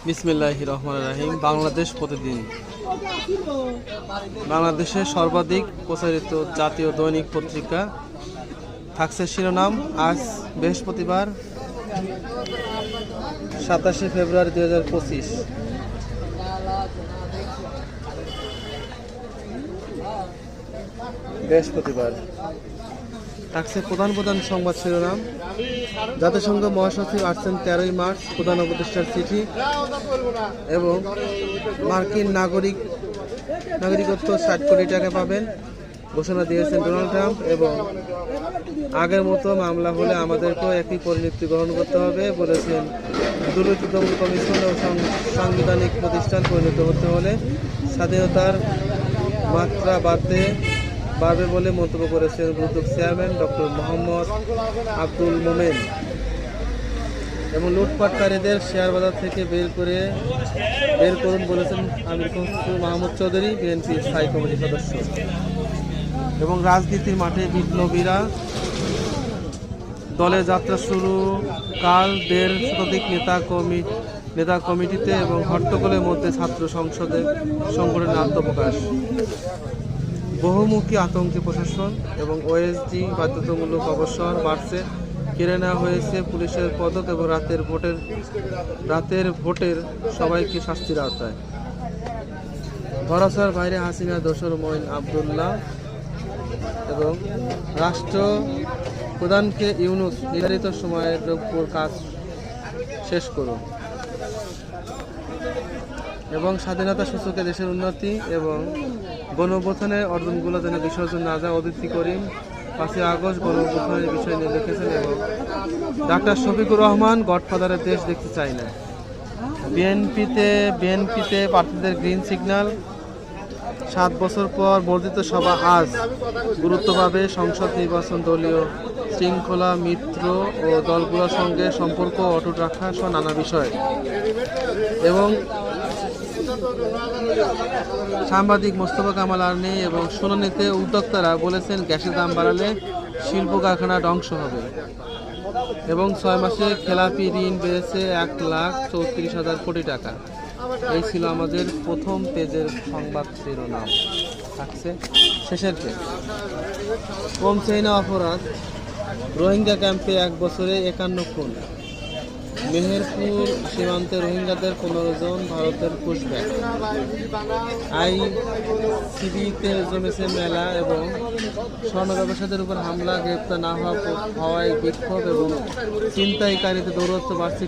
বিসমিল্লাহির রহমানির রহিম। বাংলাদেশ প্রতিদিন। বাংলাদেশের সর্বাধিক প্রচারিত জাতীয় দৈনিক পত্রিকা। থাকছে শিরোনাম। আজ বৃহস্পতিবার 27 ফেব্রুয়ারি 2025। বৃহস্পতিবার থাকছে প্রধান সংবাদ শিরোনাম। জাতিসংঘ মহাসচিব আসছেন 13ই মার্চ, প্রধান উপদেষ্টার চিঠি এবং মার্কিন নাগরিকত্ব 60 কোটি টাকা পাবেন ঘোষণা দিয়েছেন ডোনাল্ড ট্রাম্প। এবং আগের মতো মামলা হলে আমাদেরকেও একই পরিণতি গ্রহণ করতে হবে বলেছেন। দুর্নীতি দমন কমিশন ও সাংবিধানিক প্রতিষ্ঠান পরিণত হতে হলে স্বাধীনতার মাত্রা বাড়বে বলে মন্তব্য করেছেন দুদক চেয়ারম্যান ডক্টর মোহাম্মদ আব্দুল মোমেন। এবং লুটপাটকারীদের শেয়ার বাজার থেকে বের করুন বলেছেন আমির খসরু মাহমুদ চৌধুরী, বিএনপি স্থায়ী কমিটির সদস্য। এবং রাজনীতির মাঠে বিপ্লবীরা দলের যাত্রা শুরু কাল 1.5 শতাধিক নেতা কমিটিতে এবং হট্টগোলের মধ্যে ছাত্র সংগঠনের আত্মপ্রকাশ। বহুমুখী আতঙ্কে প্রশাসন এবং ওএসডি বাধ্যতামূলক অবসর বাড়ছে। কেড়ে নেওয়া হয়েছে পুলিশের পদক এবং রাতের ভোটের সবাইকে শাস্তির আওতায়। ভরসার বাইরে হাসিনা, দোসর মঈন আবদুল্লাহ এবং রাষ্ট্র প্রধানকে ইউনূস নির্ধারিত সময়ের উপর কাজ শেষ করুন এবং স্বাধীনতা সূচকে দেশের উন্নতি এবং গণঅভ্যুত্থানের অর্জনগুলো যেন বিসর্জন না যায়। অদিতি করিম 5ই আগস্ট গণঅভ্যুত্থানের বিষয় নিয়ে লিখেছেন। এবং ডাক্তার শফিকুর রহমান গডফাদারের দেশ দেখতে চাই না। বিএনপিতে প্রার্থীদের গ্রিন সিগন্যাল। 7 বছর পর বর্ধিত সভা আজ গুরুত্ব পাবে। সংসদ নির্বাচন, দলীয় শৃঙ্খলা, মিত্র ও দলগুলোর সঙ্গে সম্পর্ক অটুট রাখা সহ নানা বিষয়। এবং সাংবাদিক মোস্তফা কামাল আর্নি এবং শুনানিতে উদ্যোক্তারা বলেছেন গ্যাসের দাম বাড়ালে শিল্প কারখানা ধ্বংস হবে। এবং 6 মাসে খেলাপি ঋণ বেড়েছে 1,34,000 কোটি টাকা। এই ছিল আমাদের প্রথম পেজের সংবাদ শিরোনাম। থাকছে শেষের পেজ। কমছে না অপরাধ। রোহিঙ্গা ক্যাম্পে 1 বছরে 51 খুন। মেহেরপুর সীমান্তে রোহিঙ্গাদের 15 জন ভারতের পুশব্যাক। আইসিবিতে জমেছে মেলা এবং স্বর্ণ ব্যবসায়ীদের উপর হামলা, গ্রেপ্তার না হওয়ায় বিক্ষোভ এবং ছিনতাইকারীদের দৌরত্ব বাড়ছে।